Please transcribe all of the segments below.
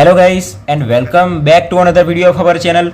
Hello guys and welcome back to another video ખબર channel.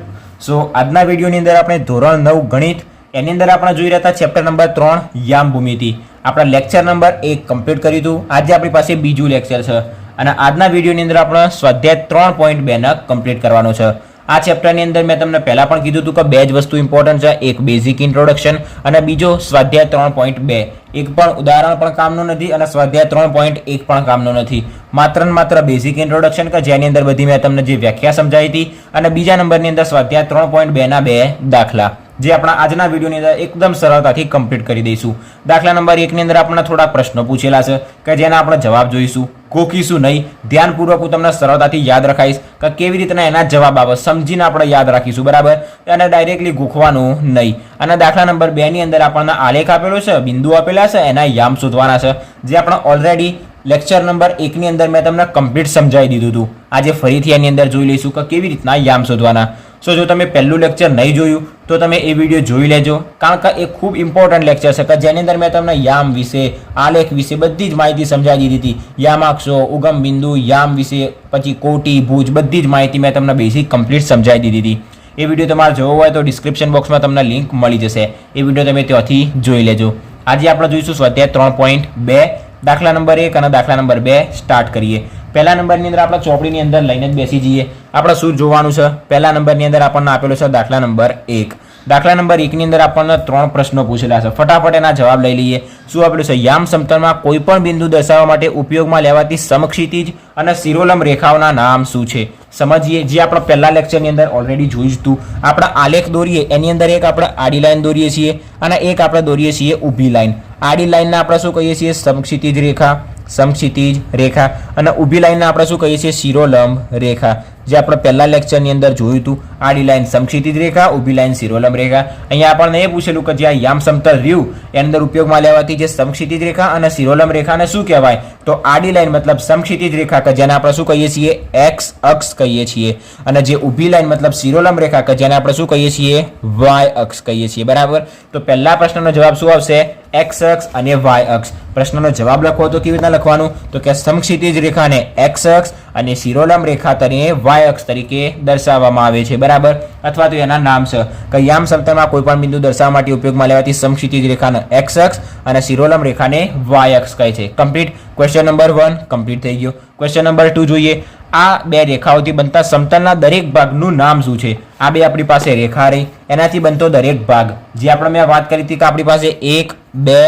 સો આજના વિડીયોની અંદર આપણે ધોરણ 9 ગણિત એની અંદર આપણે જોઈ રહ્યા હતા ચેપ્ટર નંબર 3 યામ ભૂમિતિ. આપણા લેક્ચર નંબર 1 કમ્પ્લીટ કર્યું હતું. આજે આપણી પાસે બીજું લેક્ચર છે અને આજના વિડીયોની અંદર આપણે સ્વાધ્યાય 3.2 ને કમ્પ્લીટ કરવાનો છે. આ ચેપ્ટરની અંદર મેં તમને પહેલા પણ કીધું હતું કે બે જ વસ્તુ ઇમ્પોર્ટન્ટ છે, એક બેઝિક ઇન્ટ્રોડક્શન અને બીજો સ્વાધ્યાય 3.2. એક પણ ઉદાહરણ પણ કામનું નથી અને સ્વાધ્યાય 3.1 પણ કામનું નથી. માત્ર ને માત્ર બેઝિક ઇન્ટ્રોડક્શન કે જેની અંદર બધી મેં તમને જે વ્યાખ્યા સમજાવી હતી અને બીજા નંબરની અંદર સ્વાધ્યાય 3.2 ના બે દાખલા જે આપણા આજના વિડીયોની અંદર એકદમ સરળતાથી કમ્પ્લીટ કરી દઈશું. દાખલા નંબર 1 ની અંદર આપણને થોડા પ્રશ્નો પૂછેલા છે કે જેના આપણે જવાબ જોઈશું, ગોખીશું નહીં, ધ્યાનપૂર્વક હું તમને સરળતાથી યાદ રખાઈશ કે કેવી રીતના એના જવાબ આવે સમજીને આપણે યાદ રાખીશું, બરાબર, અને ડાયરેક્ટલી ગોખવાનું નહીં. અને દાખલા નંબર 2 ની અંદર આપણને આલેખ આપેલો છે, બિંદુ આપેલા છે, એના યામ શોધવાના છે જે આપણે ઓલરેડી લેક્ચર નંબર 1 ની અંદર મેં તમને કમ્પ્લીટ સમજાવી દીધું હતું. આજે ફરીથી એની અંદર જોઈ લઈશું કે કેવી રીતના યામ શોધવાના. સો જો તમે પહેલું લેક્ચર નહીં જોયું તો તમે એ વિડીયો જોઈ લેજો, કારણ કે એ ખૂબ ઇમ્પોર્ટન્ટ લેક્ચર છે કે જેની અંદર મેં તમને યામ વિશે, આલેખ વિશે બધી જ માહિતી સમજાવી દીધી હતી. યામાક્ષો, ઉગમ બિંદુ, યામ વિશે, પછી કોટી, ભુજ, બધી જ માહિતી મેં તમને બેઝિક કમ્પ્લીટ સમજાવી દીધી હતી. એ વિડીયો તમારે જોવો હોય તો ડિસ્ક્રિપ્શન બોક્સમાં તમને લિંક મળી જશે. એ વિડીયો તમે ત્યાંથી જોઈ લેજો. આજે આપણે જોઈશું સ્વાધ્યાય 3.2 દાખલા નંબર 1 અને દાખલા નંબર 2 સ્ટાર્ટ કરીએ. પહેલા નંબરની અંદર આપણે ચોપડીની અંદર લઈને જ બેસી જઈએ. આપણે શું જોવાનું છે? પહેલા નંબરની અંદર આપણને આપેલો છે દાખલા નંબર 1. દાખલા નંબર 1 ની અંદર આપણને 3 પ્રશ્નો પૂછેલા છે. ફટાફટ એના જવાબ લઈ લઈએ. શું આપેલું છે? યામ સમતલમાં કોઈ પણ બિંદુ દર્શાવવા માટે ઉપયોગમાં લેવાતી સમક્ષિતિજ અને શિરોલંબ રેખાઓના નામ શું છે? સમજીએ. જે આપણે પહેલા લેક્ચરની અંદર ઓલરેડી જોઈ જ હતું. આપણે આલેખ દોરીએ એની અંદર એક આપણે આડી લાઈન દોરીએ છીએ અને એક આપણે દોરીએ છીએ ઊભી લાઈન. આડી લાઈનને આપણે શું કહીએ છીએ? સમક્ષિતિજ રેખા, સમક્ષિતિજ રેખા, અને ઊભી લાઈનને આપણે શું કહીએ છીએ? શિરોલંબ રેખા. જે આપણે પહેલા લેક્ચરની અંદર જોયું હતું, આડી લાઈન સમક્ષિતિજ રેખા, ઊભી લાઈન શિરોલંબ રેખા. અહીંયા આપણને એ પૂછેલું કે જે આ યામ સમતલ રહ્યું એની અંદર ઉપયોગમાં લેવાતી જે સમક્ષિતિજ રેખા અને શિરોલંબ રેખાને શું કહેવાય? તો આડી લાઈન મતલબ સમક્ષિતિજ રેખા કે જેને આપણે શું કહીએ છીએ? એક્સ અક્ષ કહીએ છીએ, અને જે ઊભી લાઈન મતલબ શિરોલંબ રેખા કે જેને આપણે શું કહીએ છીએ? વાય અક્ષ કહીએ છીએ, બરાબર. તો પહેલા પ્રશ્નનો જવાબ શું આવશે? એક્સ અક્ષ અને વાય અક્ષ. પ્રશ્નનો જવાબ લખવો તો કેવી રીતના લખવાનું? તો કે સમક્ષિતિજ રેખાને એક્સ અક્ષ અને શિરોલંબ રેખા તરીકે વાય અક્ષ તરીકે દર્શાવવામાં આવે છે, બરાબર. અથવા તો એના નામ છે કે યામ સમતલમાં કોઈ પણ બિંદુ દર્શાવવા માટે ઉપયોગમાં લેવાતી સમક્ષિતિજ રેખાને એક્સ અક્ષ અને શિરોલંબ રેખાને વાય અક્ષ કહે છે. કમ્પ્લીટ. ક્વેશ્ચન નંબર 1 કમ્પ્લીટ થઈ ગયો. ક્વેશ્ચન નંબર 2 જોઈએ. આ બે રેખાઓથી બનતા સમતલના દરેક ભાગનું નામ શું છે? આ બે આપણી પાસે રેખા રહી, એનાથી બનતો દરેક ભાગ જે આપણે મેં વાત કરી હતી કે આપણી પાસે 1, 2,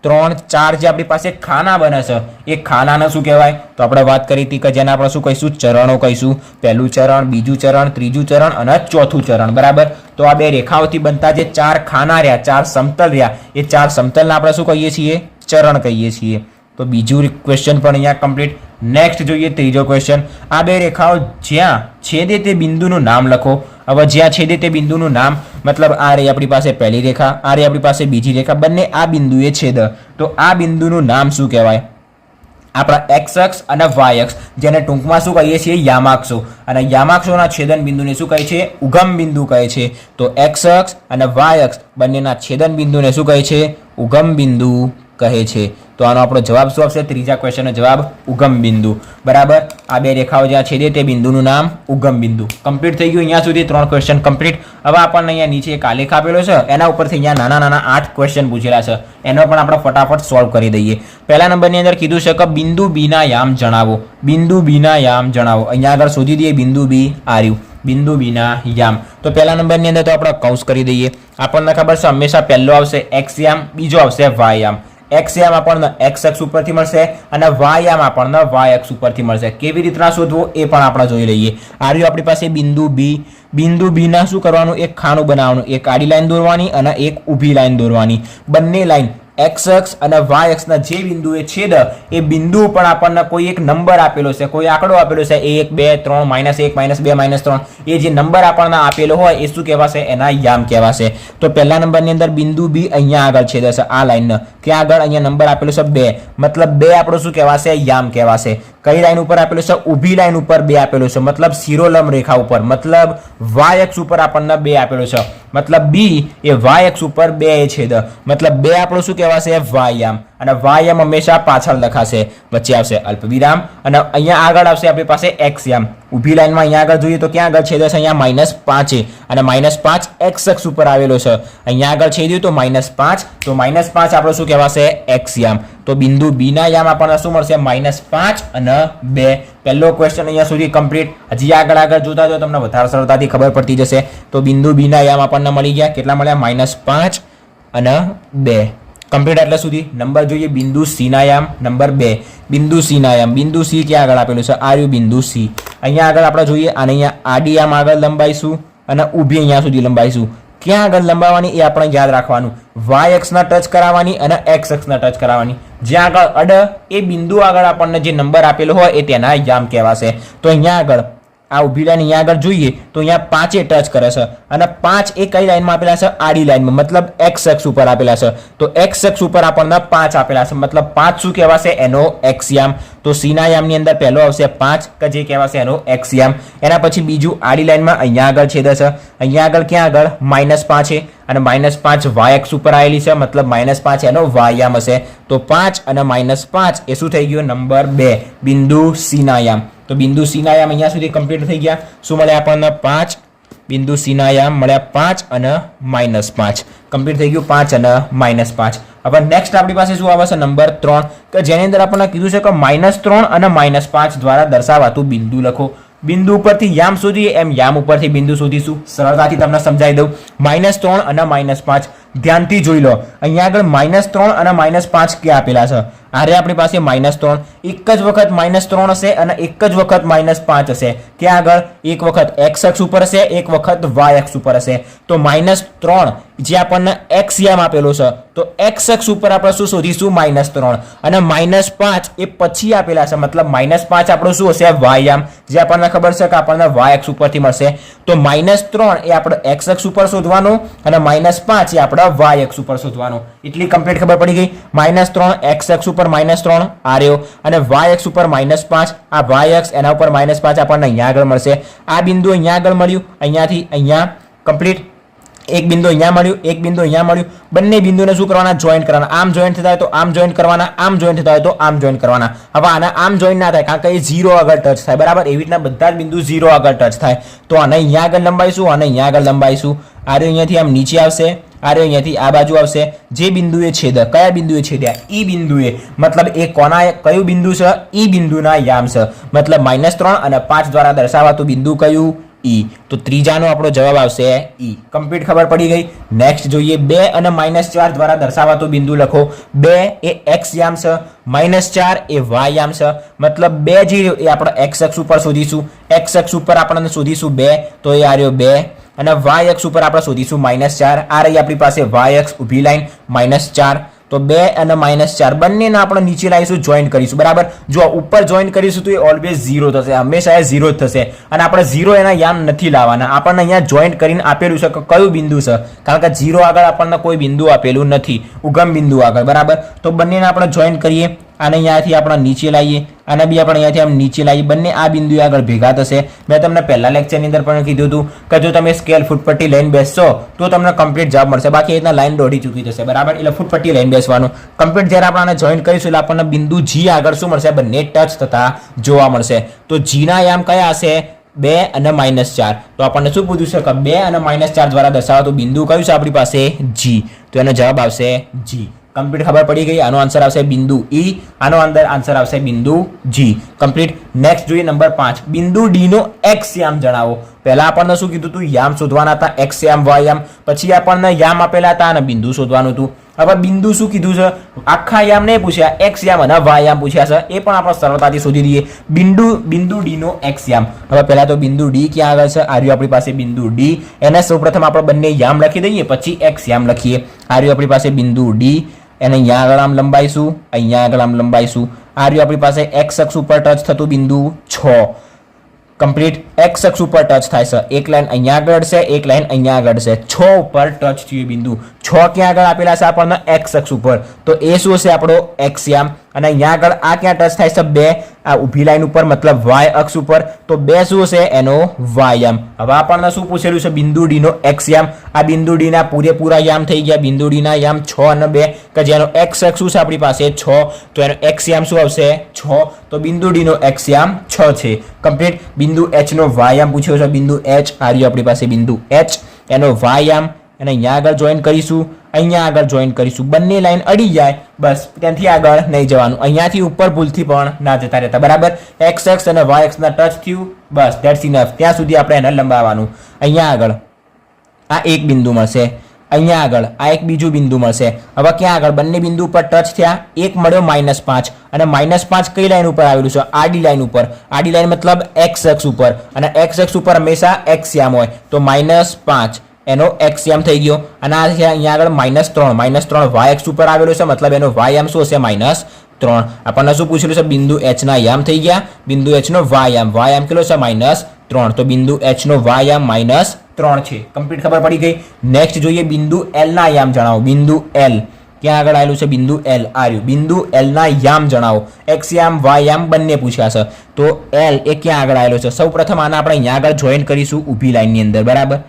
3, 4 જે આપણી પાસે ખાના બને છે એ ખાનાને શું કહેવાય? તો આપણે વાત કરી હતી કે જેને આપણે શું કહીશું? ચરણો કહીશું. પહેલું ચરણ, બીજું ચરણ, ત્રીજું ચરણ અને ચોથું ચરણ, બરાબર. તો આ બે રેખાઓથી બનતા જે 4 ખાના રહ્યા, 4 સમતલ રહ્યા, એ 4 સમતલને આપણે શું કહીએ છીએ? ચરણ કહીએ છીએ. તો બીજું ક્વેશ્ચન પણ અહીંયા કમ્પ્લીટ. નેક્સ્ટ જોઈએ ત્રીજો ક્વેશ્ચન. આ બે રેખાઓ જ્યાં છેદે તે બિંદુનું નામ લખો. હવે જ્યાં છેદે તે બિંદુનું નામ મતલબ આ રહી આપણી પાસે પહેલી રેખા, આ રહી આપણી પાસે બીજી રેખા, બંને આ બિંદુએ છેદ. તો આ બિંદુનું નામ શું કહેવાય? આપણા એક્સ અક્ષ અને વાય અક્ષ, જેને ટૂંકમાં શું કહીએ છીએ? યામાક્ષો. અને યામાક્ષોના છેદન બિંદુને શું કહે છે? ઉગમ બિંદુ કહે છે. તો એક્સ અક્ષ અને વાય અક્ષ બંનેના છેદન બિંદુને શું કહે છે? ઉગમ બિંદુ કહે છે. તો આનો આપણો જવાબ શું આવશે? ત્રીજા ક્વેશ્ચનનો જવાબ ઉગમ બિંદુ, બરાબર. આ બે રેખાઓ જ્યાં છેદે તે બિંદુનું નામ ઉગમ બિંદુ. કમ્પ્લીટ થઈ ગયું. અહીંયા સુધી 3 ક્વેશ્ચન કમ્પ્લીટ. હવે આપણને અહીંયા નીચે એક આલેખ આપેલો છે, એના ઉપરથી અહીંયા નાના 8 ક્વેશ્ચન પૂછેલા છે. એનો પણ આપણે ફટાફટ સોલ્વ કરી દઈએ. પહેલા નંબરની અંદર કીધું છે કે બિંદુ બી ના યામ જણાવો. બિંદુ બી ના યામ જણાવો. અહીંયા આગળ શોધી દઈએ બિંદુ બી આ રહ્યું, બિંદુ બી ના યામ. તો પહેલા નંબરની અંદર તો આપણે કૌંસ કરી દઈએ. આપણને ખબર છે હંમેશા પહેલો આવશે એક્સ યામ, બીજો આવશે વાય યામ. એક્સ યામ આપણને એક્સ અક્ષ ઉપરથી મળશે અને વાય યામ આપણને વાય અક્ષ ઉપરથી મળશે. કેવી રીતના શોધવું એ પણ આપણે જોઈ લઈએ. આ રહ્યું આપણી પાસે બિંદુ બી. બિંદુ બી ના શું કરવાનું? એક ખાનું બનાવવાનું. એક આડી લાઈન દોરવાની અને એક ઊભી લાઈન દોરવાની. બંને લાઈન એક્સ અક્ષ અને વાય અક્ષના જે બિંદુએ છેદ એ બિંદુ પણ આપણને કોઈ એક નંબર આપેલો છે, કોઈ આંકડો આપેલો છે, 1, 2, 3, -1, -2, -3. એ જે નંબર આપણને આપેલો હોય એ શું કહેવાશે? એના યામ કહેવાશે. તો પહેલા નંબરની અંદર બિંદુ બી અહીંયા આગળ છેદે છે આ લાઈન. ક્યાં આગળ? અહીંયા નંબર આપેલો છે 2, મતલબ 2 આપણો શું કહેવાશે? યામ કહેવાશે. કઈ લાઈન ઉપર આપેલું છે? ઊભી લાઈન ઉપર 2 આપેલું છે, મતલબ શિરોલંબ રેખા ઉપર, મતલબ વાય અક્ષ ઉપર આપણને 2 આપેલું છે. મતલબ બી એ વાય અક્ષ ઉપર 2 છેદ, મતલબ 2 આપણો શું કહેવાશે? વાય યામ. અને વાયમ હંમેશા પાછળ લખાશે, વચ્ચે આવશે અલ્પવિરામ અને અહીંયા આગળ આવશે આપણી પાસે એક્સ યામ. ઊભી લાઈનમાં અહીંયા આગળ જોઈએ તો ક્યાં આગળ છેદે છે? અહીંયા -5 અને -5 એક્સ અક્ષ ઉપર આવેલો છે. અહીંયા આગળ છેદ્યું તો -5, તો -5 આપણો શું કહેવાશે? એક્સ યામ. તો બિંદુ બી ના યામ આપણને શું મળશે? -5 અને 2. પહેલો ક્વેશ્ચન અહીંયા સુધી કમ્પ્લીટ. હજી આગળ જોતા જો તમને વધારે સરળતાથી ખબર પડતી જશે. તો બિંદુ બી ના યામ આપણને મળી ગયા. કેટલા મળ્યા? -5 અને 2. કમ્પ્લીટ. એટલે સુધી નંબર જોઈએ બિંદુ સી ના યામ. નંબર 2 બિંદુ સી ના યામ. બિંદુ સી ક્યાં આગળ આપેલું છે? આ રહ્યું બિંદુ સી. અહીંયા આગળ આપણે જોઈએ અને અહીંયા આડી યામ આગળ લંબાઈશું અને ઊભી અહીંયા સુધી લંબાઈશું. ક્યાં આગળ લંબાવવાની એ આપણે યાદ રાખવાનું. વાય અક્ષના ટચ કરાવવાની અને એક્સ અક્ષના ટચ કરાવવાની. જ્યાં આગળ અડ એ બિંદુ આગળ આપણને જે નંબર આપેલો હોય એ તેના યામ કહેવાશે. તો અહીંયા આગળ આ ઊભી લાઈન અહીંયા આગળ જોઈએ તો અહીંયા 5 ટચ કરે છે અને 5 એ કઈ લાઈનમાં આપેલા છે? આડી લાઈનમાં, મતલબ એક્સ અક્ષ ઉપર આપેલા છે. તો એક્સ અક્ષ ઉપર આપણને 5 આપેલા છે, મતલબ 5 શું કહેવાશે? એનો એક્સ યામ. તો સી ના યામની અંદર પહેલો આવશે 5 કે જે કહેવાશે એનો એક્સ યામ. એના પછી બીજું આડી લાઈનમાં અહીંયા આગળ છેદે છે. અહીંયા આગળ ક્યાં આગળ? -5 છે અને -5 વાય અક્ષ ઉપર આવેલી છે, મતલબ -5 એનો વાય યામ હશે. તો 5 અને -5 એ શું થઈ ગયો? નંબર 2 બિંદુ સી ના યામ. તો બિંદુ સી ના યામ અહીંયા સુધી કમ્પ્લીટ થઈ ગયા. શું મળ્યા આપણને? 5. બિંદુ સી ના યામ મળ્યા 5 અને -5. કમ્પ્લીટ થઈ ગયું 5 અને -5. હવે નેક્સ્ટ આપણી પાસે શું આવે છે? નંબર 3 કે જેની અંદર આપણને કીધું છે કે -3 અને -5 દ્વારા દર્શાવાતું બિંદુ લખો. બિંદુ ઉપરથી યામ શોધીએ એમ યામ ઉપરથી બિંદુ શોધીશું. સરળતાથી તમને સમજાવી દઉં. -3 અને -5 ધ્યાનથી જોઈ લો. અહીંયા આગળ -3 અને -5 ક્યાં આપેલા છે? આરે આપણી પાસે -3 એક જ વખત -3 હશે અને એક જ વખત -5 હશે. ક્યાં આગળ? એક વખત એક્સ અક્ષ ઉપર હશે, એક વખત વાય અક્ષ ઉપર હશે. તો -3 જે આપણને એક્સ યામ આપેલો છે તો એક્સ અક્ષ ઉપર આપણે શું શોધીશું? -3 અને -5 એ પછી આપેલા છે, મતલબ -5 આપણો શું હશે? વાય યામ, જે આપણને ખબર છે કે આપણને વાય અક્ષ ઉપરથી મળશે. તો -3 એ આપણે એક્સ અક્ષ ઉપર શોધવાનું અને -5 એ આપણે વાય અક્ષ ઉપર શોધવાનું. એટલી કમ્પ્લીટ ખબર પડી ગઈ. -3 એક્સ અક્ષ ઉપર -3 આ રહ્યો અને વાય અક્ષ ઉપર -5. આ વાય અક્ષ એના ઉપર -5 આપણને અહીંયા આગળ મળશે. આ બિંદુ અહીંયા આગળ મળ્યું, અહીંયાથી અહીંયા કમ્પ્લીટ. એક બિંદુ અહીંયા મળ્યું, એક બિંદુ અહીંયા મળ્યું. બંને બિંદુને શું કરવાના? જોઈન્ટ કરવાના. આમ જોઈન્ટ થતા હોય તો આમ જોઈન્ટ કરવાના, આમ જોઈન્ટ થતા હોય તો આમ જોઈન્ટ કરવાના. હવે આના આમ જોઈન્ટ ના થાય કારણ કે એ 0 આગળ ટચ થાય, બરાબર. એવી રીતના બધા જ બિંદુ 0 આગળ ટચ થાય. તો આને અહીંયા આગળ લંબાઈશું અને અહીંયા આગળ લંબાઈશું. આ અહીંયાથી આમ નીચે આવશે, આ અહીંયાથી આ બાજુ આવશે. જે બિંદુએ છેદ, કયા બિંદુએ છેદ્યા? ઈ બિંદુએ, મતલબ એ કોના કયું બિંદુ છે? ઈ બિંદુના યામ છે. મતલબ -3 અને 5 દ્વારા દર્શાવાતું બિંદુ કયું? ઈ. તો ત્રીજાનો આપણો જવાબ આવશે ઈ. કમ્પ્લીટ ખબર પડી ગઈ. નેક્સ્ટ જોઈએ 2 અને -4 દ્વારા દર્શાવાતું બિંદુ લખો. 2 એ એક્સ યામ છે, -4 એ વાય યામ છે. મતલબ 2 જે એ આપણે એક્સ અક્ષ ઉપર શોધીશું. એક્સ અક્ષ ઉપર આપણે શોધીશું 2, તો એ આવ્યો 2 અને વાય અક્ષ ઉપર આપણે શોધીશું -4. આ રહી આપણી પાસે વાય અક્ષ ઊભી લાઈન -4. તો 2 અને -4 બંનેને આપણે નીચે લાવીશું, જોઈન્ટ કરીશું, બરાબર. જો ઉપર જોઈન્ટ કરીશું તો એ ઓલવેઝ 0 થશે, હંમેશા એ 0 જ થશે. અને આપણે 0 એના યામ નથી લાવવાના. આપણને અહીંયા જોઈન્ટ કરીને આપેલું છે કે કયું બિંદુ છે, કારણ કે 0 આગળ આપણને કોઈ બિંદુ આપેલું નથી, ઉગમ બિંદુ આગળ, બરાબર. તો બંનેને આપણે જોઈન્ટ કરીએ. આને અહીંયાથી આપણે નીચે લાવીએ, આને બી આપણે અહીંયાથી આમ નીચે લાવીએ. બંને આ બિંદુ આગળ ભેગા થશે. મેં તમને પહેલા લેક્ચરની અંદર પણ કીધું હતું કે જો તમે સ્કેલ ફૂટપટ્ટી લઈને બેસશો તો તમને કમ્પ્લીટ જવાબ મળશે, બાકી એ રીતના લાઈન દોઢી ચૂકી જશે, બરાબર. એટલે ફૂટપટ્ટી લઈને બેસવાનું. કમ્પ્લીટ જ્યારે આપણે આને જોઈન્ટ કરીશું એટલે આપણને બિંદુ જી આગળ શું મળશે? બંને ટચ થતા જોવા મળશે. તો જીના યામ કયા હશે? 2 અને -4. તો આપણને શું પૂછ્યું છે કે 2 અને -4 દ્વારા દર્શાવાતું બિંદુ કયું છે આપણી પાસે? જી. તો એનો જવાબ આવશે જી. કમ્પ્લીટ ખબર પડી ગઈ. આનો આન્સર આવશે બિંદુ ઈ, આનો અંદર આન્સર આવશે બિંદુ જી. કમ્પ્લીટ. નેક્સ્ટ જોઈએ નંબર 5 બિંદુ ડી નો એક્સ યામ જણાવો. પહેલા આપણને શું કીધું હતું? યામ શોધવાના હતા, એક્સ યામ, વાય યામ. પછી આપણને યામ આપેલા હતા અને બિંદુ શોધવાનું હતું. હવે બિંદુ શું કીધું છે? આખા યામ નહીં પૂછ્યા, એક્સ યામ અને વાય યામ પૂછ્યા છે. એ પણ આપણે સરળતાથી શોધી દઈએ. બિંદુ ડી નો એક્સ યામ. હવે પહેલા તો બિંદુ ડી ક્યાં આગળ છે? આ રહ્યું આપણી પાસે બિંદુ ડી. એને સૌપ્રથમ આપણે બંને યામ લખી દઈએ, પછી એક્સ યામ લખીએ. આ રહ્યું આપણી પાસે બિંદુ ડી. એને અહીંયા આગળ આમ લંબાઈશું, અહીંયા આગળ આમ લંબાઈશું. આ રહ્યું આપણી પાસે એક્સ અક્ષ ઉપર ટચ થતું બિંદુ 6. કમ્પ્લીટ. એક્સ અક્ષ ઉપર ટચ થાય છે. એક લાઈન અહીંયા આગળ છે, એક લાઈન અહીંયા આગળ છે. 6 ઉપર ટચ થયું બિંદુ. 6 ક્યાં આગળ આપેલા છે આપણને? એક્સ અક્ષ ઉપર. તો એ શું હશે આપણો? એક્સ યામ. અને અહીંયા આગળ આ ક્યાં ટચ થાય છે? 2 આ ઊભી લાઈન ઉપર મતલબ y અક્ષ ઉપર. તો 2 શું હશે? એનો y યામ. હવે આપણને શું પૂછેલું છે? બિંદુ ડી નો x યામ. આ બિંદુ ડી ના પૂરેપૂરા યામ થઈ ગયા. બિંદુ ડી ના યામ 6 અને 2 કે જેનો x અક્ષ શું છે આપણી પાસે? 6. તો એનો x યામ શું આવશે? 6. તો બિંદુ ડી નો x યામ 6 છે. કમ્પ્લીટ. બિંદુ h નો y યામ પૂછ્યો છે. બિંદુ h આ રહ્યો આપણી પાસે બિંદુ h, એનો y યામ. અને અહીંયા આગળ જોઈન કરીશું, અહીંયા આગળ જોઈન કરીશું. બંને લાઈન અડી જાય બસ, ત્યાંથી આગળ નહીં જવાનું. અહીંયાથી ઉપર ભૂલથી પણ ના જતા રહેતા. બરાબર. x અક્ષ અને y અક્ષના ટચ થયું બસ, ધેટ્સ ઇનફ. ત્યાં સુધી આપણે એને લંબાવવાનું. અહીંયા આગળ આ એક બિંદુ મળશે, અહીંયા આગળ આ એક બીજું બિંદુ મળશે. હવે ક્યાં આગળ? બંને બિંદુ ઉપર ટચ થયા. એક મળ્યો -5 અને -5 કઈ લાઈન ઉપર આવેલું છે? આડી લાઈન ઉપર. આડી લાઈન મતલબ x અક્ષ ઉપર, અને x અક્ષ ઉપર હંમેશા x યામ હોય. તો -5 એનો x યામ થઈ ગયો. અને આ છે અહીંયા આગળ -3 y અક્ષ ઉપર આવેલો છે મતલબ એનો y યામ શું હશે? -3. આપણને શું પૂછેલું છે? બિંદુ h ના યામ થઈ ગયા. બિંદુ h નો y યામ કેટલો છે? -3. તો બિંદુ h નો y યામ -3 છે. કમ્પ્લીટ ખબર પડી ગઈ. નેક્સ્ટ જોઈએ બિંદુ l ના યામ જણાવો. બિંદુ l ક્યાં આગળ આવેલું છે? બિંદુ l આ રહ્યું. બિંદુ l ના યામ જણાવો. x યામ y યામ બંને પૂછ્યા છે. તો l એ ક્યાં આગળ આવેલો છે? સૌપ્રથમ આને આપણે અહીંયા આગળ જોઈન કરીશું ઊભી લાઈનની અંદર. બરાબર.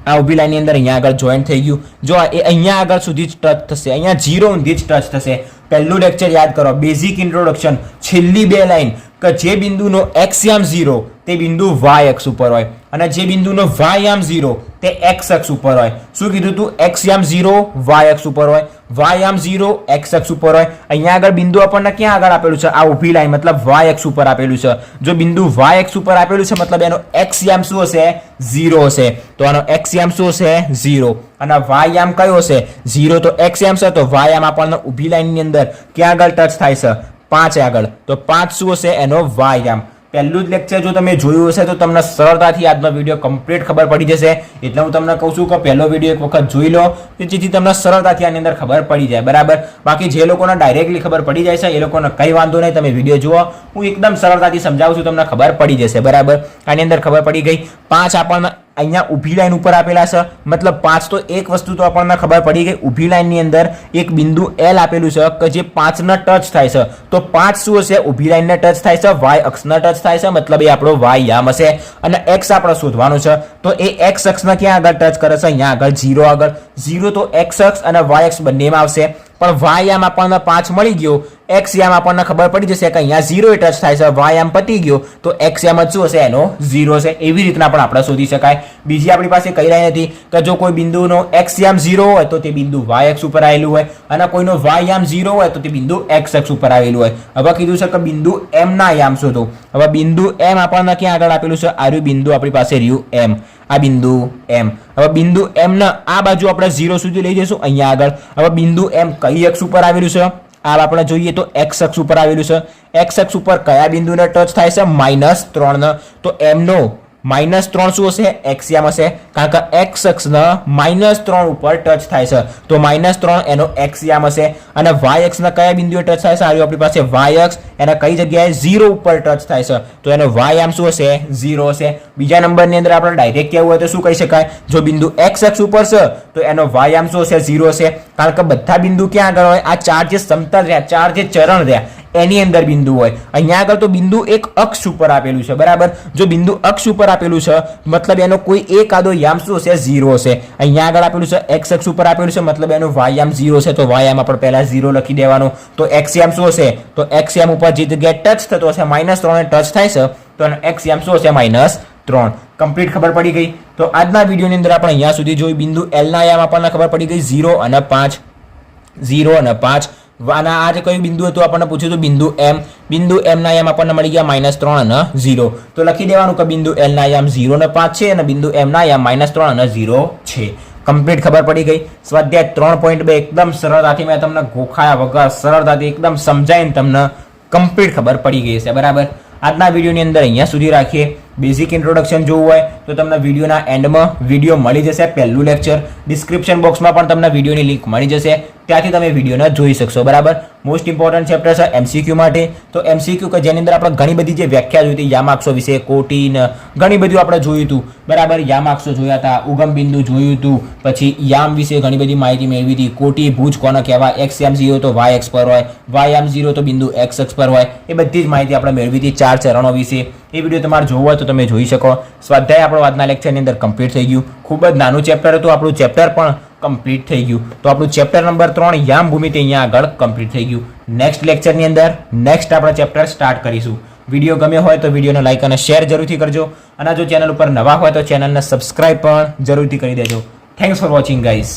આ ઊભી લાઈનની અંદર અહીંયા આગળ જોઈન થઈ ગયું. જો એ અહીંયા આગળ સુધી જ ટચ થશે, અહીંયા 0 સુધી જ ટચ થશે. પહેલું લેક્ચર યાદ કરો, બેઝિક ઇન્ટ્રોડક્શન. છેલ્લી 2 લાઈન કે જે બિંદુનો x યામ 0 તે બિંદુ y અક્ષ ઉપર હોય, અને જે બિંદુનો y યામ 0 તે x અક્ષ ઉપર હોય. શું કીધું તું? x યામ 0 y અક્ષ ઉપર હોય, y યામ 0 x અક્ષ ઉપર હોય. અહીંયા આગળ બિંદુ આપણને ક્યાં આગળ આપેલું છે? આ ઊભી લાઈન મતલબ y અક્ષ ઉપર આપેલું છે. જો બિંદુ y અક્ષ ઉપર આપેલું છે મતલબ એનો x યામ શું હશે? 0 હશે. તો આનો x યામ શું હશે? 0. અને y યામ કયો હશે? 0. તો x યામ છે તો y યામ આપણને ઊભી લાઈનની અંદર ક્યાં આગળ ટચ થાય છે? 5 આગળ. તો 5 શું હશે? એનો y યામ. પહેલું જ લેક્ચર જો તમે જોયું હશે તો તમને સરળતાથી આજનો વિડીયો કમ્પ્લીટ ખબર પડી જશે. એટલે હું તમને કહું છું કે પહેલો વિડીયો એક વખત જોઈ લો, જેથી તમને સરળતાથી આની અંદર ખબર પડી જાય. બરાબર. બાકી જે લોકોને ડાયરેક્ટલી ખબર પડી જાય છે એ લોકોને કંઈ વાંધો નહીં, તમે વિડીયો જુઓ. હું એકદમ સરળતાથી સમજાવું છું, તમને ખબર પડી જશે. બરાબર. આની અંદર ખબર પડી ગઈ. 5 આપણને અહીંયા ઊભી લાઈન ઉપર આપેલા છે મતલબ 5. તો એક વસ્તુ તો આપણને ખબર પડી ગઈ, ઊભી લાઈનની અંદર એક બિંદુ l આપેલું છે કે જે 5 ને ટચ થાય છે. તો 5 શું હશે? ઊભી લાઈનને ટચ થાય છે, y અક્ષને ટચ થાય છે મતલબ એ આપણો y યામ હશે. અને x આપણે શોધવાનું છે તો એ x અક્ષને ક્યાં આગળ ટચ કરે છે? અહીંયા આગળ 0 આગળ. 0 તો x અક્ષ અને y અક્ષ બંનેમાં આવશે. પણ y યામ આપણને 5 મળી ગયો, x યામ આપણને ખબર પડી જશે કે અહીંયા 0 એ ટચ થાય છે, y યામ પતી ગયો તો x યામ જ શું હશે? એનો 0 છે. એવી રીતના પણ આપણે શોધી શકાય. બીજી આપણી પાસે કઈ લાઈન હતી કે જો કોઈ બિંદુનો x યામ 0 હોય તો તે બિંદુ y અક્ષ ઉપર આવેલું હોય, અને કોઈનો y યામ 0 હોય તો તે બિંદુ x અક્ષ ઉપર આવેલું હોય. હવે કીધું છે કે બિંદુ m ના યામ શોધો. હવે બિંદુ m આપણને ક્યાં આગળ આપેલું છે? આ રહ્યું બિંદુ આપણી પાસે રહ્યું m. આ બિંદુ m. હવે બિંદુ m ના આ બાજુ આપણે 0 સુધી લઈ જઈશું અહીંયા આગળ. હવે બિંદુ m કઈ અક્ષ ઉપર આવેલું છે? આ આપણે જોઈએ તો x અક્ષ ઉપર આવેલું છે. x અક્ષ ઉપર કયા બિંદુને ટચ થાય છે? -3 ને. તો m નો -3 શું હશે? x યામ હશે, કારણ કે x અક્ષના -3 ઉપર ટચ થાય છે. તો -3 એનો x યામ હશે. અને y અક્ષના કયા બિંદુએ ટચ થાય છે? આ આપણી પાસે y અક્ષ, એને કઈ જગ્યાએ 0 ઉપર ટચ થાય છે. તો એનો y યામ શું હશે? 0 હશે. બીજા નંબરની અંદર આપણે ડાયરેક્ટ કહેવું હોય તો શું કહી શકાય? જો બિંદુ x અક્ષ ઉપર છે તો એનો y યામ શું હશે? 0 હશે, કારણ કે બધા બિંદુ ક્યાં આગળ હોય? આ 4 જે સમતલ રહ્યા, 4 જે ચરણ રહ્યા એની અંદર બિંદુ હોય. અહીંયા આગળ તો બિંદુ એક અક્ષ ઉપર આપેલું છે. બરાબર. જો બિંદુ અક્ષ ઉપર આપેલું છે મતલબ એનો કોઈ એક આદો યામ શું હશે? 0 હશે. અહીંયા આગળ આપેલું છે x અક્ષ ઉપર આપેલું છે મતલબ એનો y યામ 0 છે. તો y યામ આપણે પહેલા 0 લખી દેવાનો. તો x યામ શું હશે? તો x યામ ઉપર જે જગ્યાએ ટચ થતો હશે -3 એ ટચ થાય છે તો એનો x યામ શું હશે? -3. કમ્પ્લીટ ખબર પડી ગઈ. તો આજના વિડીયોની અંદર આપણે અહીંયા સુધી જોયું. બિંદુ l ના યામ આપણને ખબર પડી ગઈ 0 અને 5. 0 અને 5. અને આ જે કયું બિંદુ હતું આપણને પૂછ્યું હતું? બિંદુ m. બિંદુ m ના યામ આપણને મળી ગયા -3 અને 0. તો લખી દેવાનું કે બિંદુ l ના યામ 0 અને 5 છે, અને બિંદુ m ના યામ -3 અને 0 છે. કમ્પ્લીટ ખબર પડી ગઈ. સ્વાધ્યાય 3.2 એકદમ સરળતાથી મેં તમને ગોખાયા વગર સરળતાથી એકદમ સમજાવીને તમને કમ્પ્લીટ ખબર પડી ગઈ છે. બરાબર. આજના વિડીયોની અંદર અહીંયા સુધી રાખીએ. બેઝિક ઇન્ટ્રોડક્શન જોવું હોય તો તમને વિડીયોના એન્ડમાં વિડીયો મળી જશે, પહેલું લેક્ચર. ડિસ્ક્રિપ્શન બોક્સમાં પણ તમને વિડીયોની લિંક મળી જશે, ત્યાંથી તમે વિડીયોને જોઈ શકશો. બરાબર. મોસ્ટ ઇમ્પોર્ટન્ટ ચેપ્ટર છે એમસીક્યુ માટે. તો એમસીક્યુ કે જેની અંદર આપણે ઘણી બધી જે વ્યાખ્યા જોઈ હતી, યામાક્ષો વિશે, કોટી ને ઘણી બધું આપણે જોયું હતું. બરાબર. યામાક્ષો જોયા હતા, ઉગમ બિંદુ જોયું હતું, પછી યામ વિશે ઘણી બધી માહિતી મેળવી હતી. કોટી ભુજ કોને કહેવાય, એક્સ યામ 0 તો વાય અક્ષ પર હોય, વાય યામ 0 તો બિંદુ એક્સ અક્ષ પર હોય. એ બધી જ માહિતી આપણે મેળવી હતી 4 ચરણો વિશે. એ વિડીયો તમારે જોવો હોય તો તમે જોઈ શકો. સ્વાધ્યાય આપણો આજના લેક્ચરની અંદર કમ્પ્લીટ થઈ ગયું. ખૂબ જ નાનું ચેપ્ટર હતું, આપણું ચેપ્ટર પણ કમ્પ્લીટ થઈ ગયું. તો આપણું ચેપ્ટર નંબર 3 યામ ભૂમિતિ અહીંયા આગળ કમ્પ્લીટ થઈ ગયું. નેક્સ્ટ લેક્ચરની અંદર નેક્સ્ટ આપણે ચેપ્ટર સ્ટાર્ટ કરીશું. વિડીયો ગમ્યો હોય તો વિડીયોને લાઈક અને શેર જરૂરથી કરજો, અને જો ચેનલ ઉપર નવા હોય તો ચેનલને સબસ્ક્રાઇબ પણ જરૂરથી કરી દેજો. Thanks for watching guys.